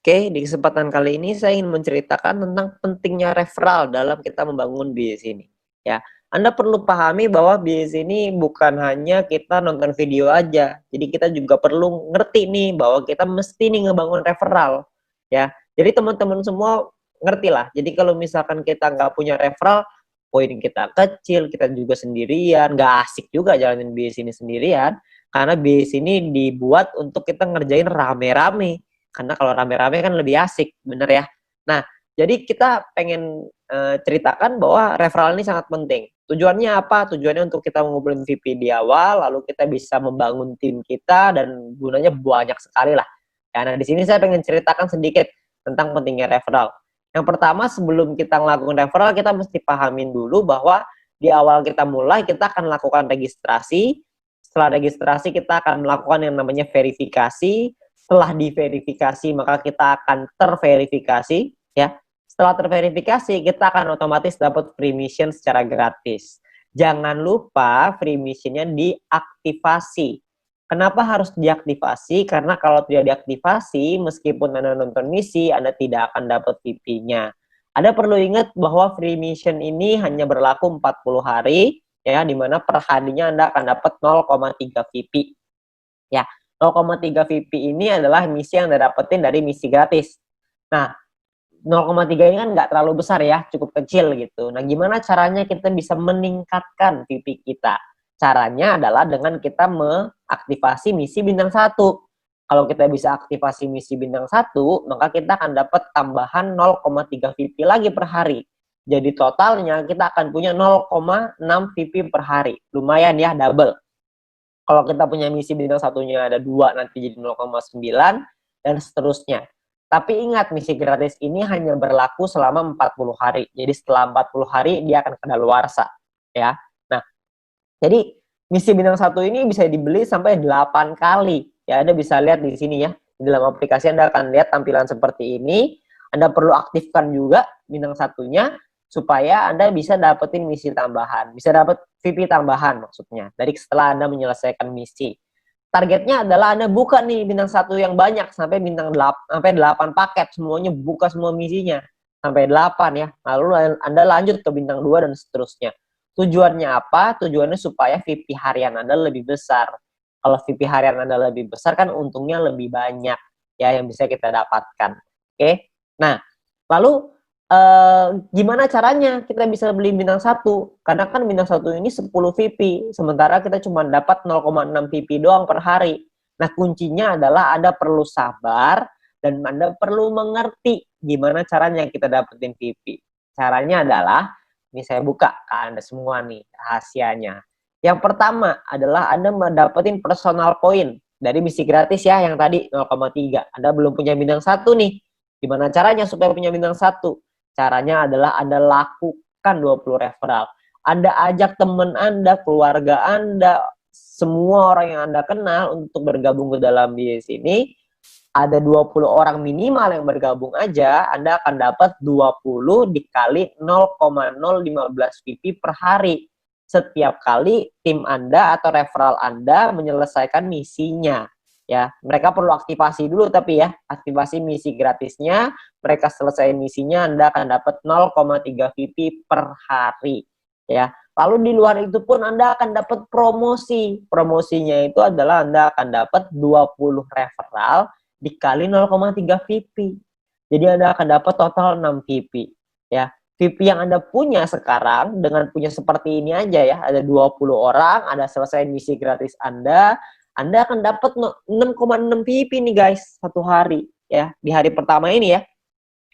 Oke, di kesempatan kali ini saya ingin menceritakan tentang pentingnya referral dalam kita membangun bisnis ini. Ya, Anda perlu pahami bahwa bisnis ini bukan hanya kita nonton video aja. Jadi kita juga perlu ngerti nih bahwa kita mesti nih ngebangun referral. Ya, jadi teman-teman semua ngerti lah. Jadi kalau misalkan kita nggak punya referral, poin kita kecil, kita juga sendirian, nggak asik juga jalanin bisnis ini sendirian. Karena bisnis ini dibuat untuk kita ngerjain rame-rame, karena kalau rame-rame kan lebih asik, bener ya. Nah, jadi kita pengen ceritakan bahwa referral ini sangat penting. Tujuannya apa? Tujuannya untuk kita mengumpulin VP di awal, lalu kita bisa membangun tim kita dan gunanya banyak sekali lah. Ya, nah di sini saya pengen ceritakan sedikit tentang pentingnya referral. Yang pertama, sebelum kita melakukan referral, kita mesti pahamin dulu bahwa di awal kita mulai, kita akan lakukan registrasi. Setelah registrasi, kita akan melakukan yang namanya verifikasi. Setelah diverifikasi, maka kita akan terverifikasi, ya. Setelah terverifikasi, kita akan otomatis dapat free mission secara gratis. Jangan lupa free missionnya diaktifasi. Kenapa harus diaktifasi? Karena kalau tidak diaktifasi, meskipun Anda nonton misi, Anda tidak akan dapat VP-nya. Anda perlu ingat bahwa free mission ini hanya berlaku 40 hari, ya, di mana per harinya Anda akan dapat 0,3 VP. Ya, 0,3 VP ini adalah misi yang Anda dapetin dari misi gratis. Nah, 0,3 ini kan nggak terlalu besar ya, cukup kecil gitu. Nah, gimana caranya kita bisa meningkatkan VP kita? Caranya adalah dengan kita mengaktifasi misi bintang 1. Kalau kita bisa aktifasi misi bintang 1, maka kita akan dapat tambahan 0,3 VP lagi per hari. Jadi totalnya kita akan punya 0,6 VP per hari. Lumayan ya, double. Kalau kita punya misi bintang satunya ada 2, nanti jadi 0,9 dan seterusnya. Tapi ingat, misi gratis ini hanya berlaku selama 40 hari. Jadi setelah 40 hari dia akan kadaluarsa, ya. Nah, jadi misi bintang 1 ini bisa dibeli sampai 8 kali. Ya, Anda bisa lihat di sini ya. Di dalam aplikasi Anda akan lihat tampilan seperti ini. Anda perlu aktifkan juga bintang satunya supaya Anda bisa dapetin misi tambahan. Bisa dapat VP tambahan maksudnya. Dari setelah Anda menyelesaikan misi. Targetnya adalah Anda buka nih bintang 1 yang banyak sampai bintang 8, sampai 8 paket. Semuanya buka semua misinya. Sampai 8 ya. Lalu Anda lanjut ke bintang 2 dan seterusnya. Tujuannya apa? Tujuannya supaya VP harian Anda lebih besar. Kalau VP harian Anda lebih besar kan untungnya lebih banyak ya yang bisa kita dapatkan. Oke. Nah, lalu gimana caranya kita bisa beli bintang 1? Karena kan bintang 1 ini 10 VP, sementara kita cuma dapat 0,6 VP doang per hari. Nah, kuncinya adalah Anda perlu sabar dan Anda perlu mengerti gimana caranya kita dapetin VP. Caranya adalah, ini saya buka ke Anda semua nih rahasianya. Yang pertama adalah Anda mendapatkan personal point dari misi gratis ya, yang tadi 0,3. Anda belum punya bintang 1 nih. Gimana caranya supaya punya bintang 1? Caranya adalah Anda lakukan 20 referral. Anda ajak teman Anda, keluarga Anda, semua orang yang Anda kenal untuk bergabung ke dalam bisnis ini. Ada 20 orang minimal yang bergabung aja, Anda akan dapat 20 dikali 0,015 VP per hari. Setiap kali tim Anda atau referral Anda menyelesaikan misinya. Ya, mereka perlu aktivasi dulu tapi ya, aktivasi misi gratisnya, mereka selesai misinya Anda akan dapat 0,3 VP per hari. Ya. Lalu di luar itu pun Anda akan dapat promosi. Promosinya itu adalah Anda akan dapat 20 referral dikali 0,3 VP. Jadi Anda akan dapat total 6 VP. Ya. VP yang Anda punya sekarang dengan punya seperti ini aja ya, ada 20 orang, Anda selesai misi gratis Anda akan dapat 6,6 VP nih guys, satu hari ya, di hari pertama ini ya.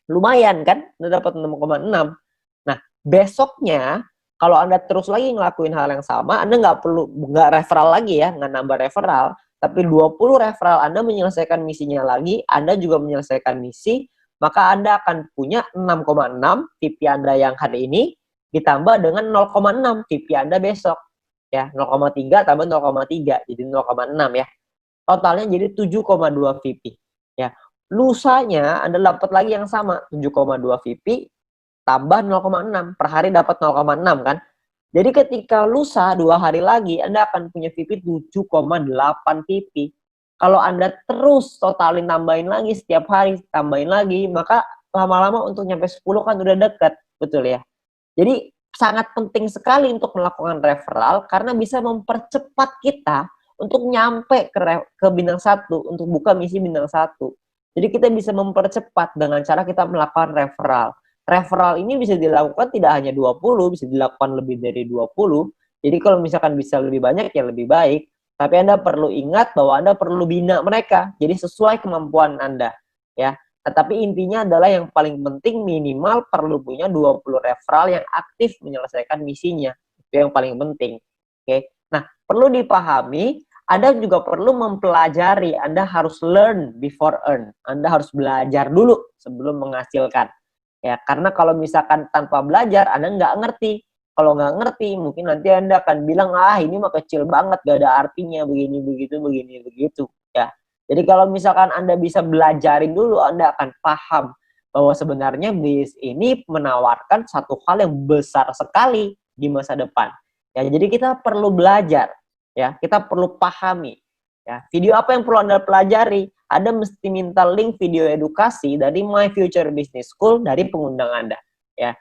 Lumayan kan, Anda dapat 6,6. Nah, besoknya kalau Anda terus lagi ngelakuin hal yang sama, Anda nggak referral lagi ya, nggak nambah referral, tapi 20 referral Anda menyelesaikan misinya lagi, Anda juga menyelesaikan misi, maka Anda akan punya 6,6 VP Anda yang hari ini ditambah dengan 0,6 VP Anda besok. Ya, 0,3 tambah 0,3 jadi 0,6 ya. Totalnya jadi 7,2 VP. Ya. Lusanya Anda dapat lagi yang sama, 7,2 VP tambah 0,6 per hari dapat 0,6 kan. Jadi ketika lusa 2 hari lagi Anda akan punya VP 7,8 VP. Kalau Anda terus totalin tambahin lagi setiap hari, tambahin lagi, maka lama-lama untuk nyampe 10 kan udah deket, betul ya? Jadi sangat penting sekali untuk melakukan referral karena bisa mempercepat kita untuk nyampe ke bintang 1, untuk buka misi bintang 1. Jadi kita bisa mempercepat dengan cara kita melakukan referral. Referral ini bisa dilakukan tidak hanya 20, bisa dilakukan lebih dari 20. Jadi kalau misalkan bisa lebih banyak ya lebih baik. Tapi Anda perlu ingat bahwa Anda perlu bina mereka. Jadi sesuai kemampuan Anda, ya. Tetapi intinya adalah yang paling penting minimal perlu punya 20 referral yang aktif menyelesaikan misinya. Itu yang paling penting. Oke. Nah, perlu dipahami, Anda juga perlu mempelajari. Anda harus learn before earn. Anda harus belajar dulu sebelum menghasilkan. Ya, karena kalau misalkan tanpa belajar, Anda nggak ngerti. Kalau nggak ngerti, mungkin nanti Anda akan bilang, ah ini mah kecil banget, gak ada artinya, begini, begitu, begini, begitu. Ya. Jadi kalau misalkan Anda bisa belajarin dulu, Anda akan paham bahwa sebenarnya bis ini menawarkan satu hal yang besar sekali di masa depan. Ya, jadi kita perlu belajar, ya, kita perlu pahami. Ya, video apa yang perlu Anda pelajari? Anda mesti minta link video edukasi dari My Future Business School dari pengundang Anda. Ya,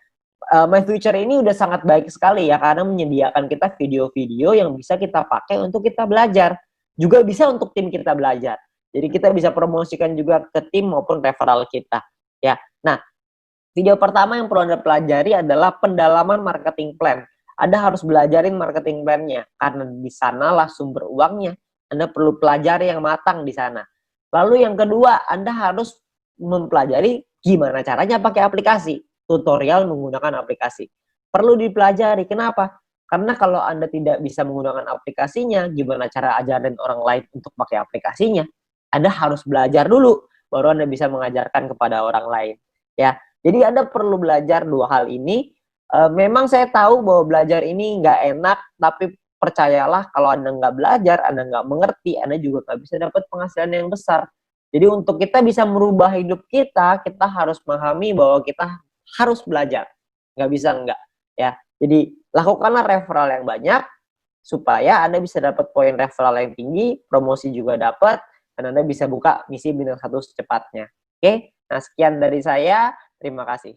My Future ini udah sangat baik sekali ya karena menyediakan kita video-video yang bisa kita pakai untuk kita belajar. Juga bisa untuk tim kita belajar. Jadi kita bisa promosikan juga ke tim maupun referral kita. Ya. Nah, video pertama yang perlu Anda pelajari adalah pendalaman marketing plan. Anda harus belajarin marketing plan-nya karena di sanalah sumber uangnya. Anda perlu pelajari yang matang di sana. Lalu yang kedua, Anda harus mempelajari gimana caranya pakai aplikasi. Tutorial menggunakan aplikasi. Perlu dipelajari. Kenapa? Karena kalau Anda tidak bisa menggunakan aplikasinya, gimana cara ajarin orang lain untuk pakai aplikasinya? Anda harus belajar dulu, baru Anda bisa mengajarkan kepada orang lain. Ya, jadi Anda perlu belajar dua hal ini. Memang saya tahu bahwa belajar ini nggak enak, tapi percayalah kalau Anda nggak belajar, Anda nggak mengerti, Anda juga nggak bisa dapat penghasilan yang besar. Jadi untuk kita bisa merubah hidup kita harus memahami bahwa kita harus belajar. Nggak bisa enggak. Ya, jadi lakukanlah referral yang banyak, supaya Anda bisa dapat poin referral yang tinggi, promosi juga dapat, dan Anda bisa buka misi bintang 1 secepatnya. Oke, nah sekian dari saya, terima kasih.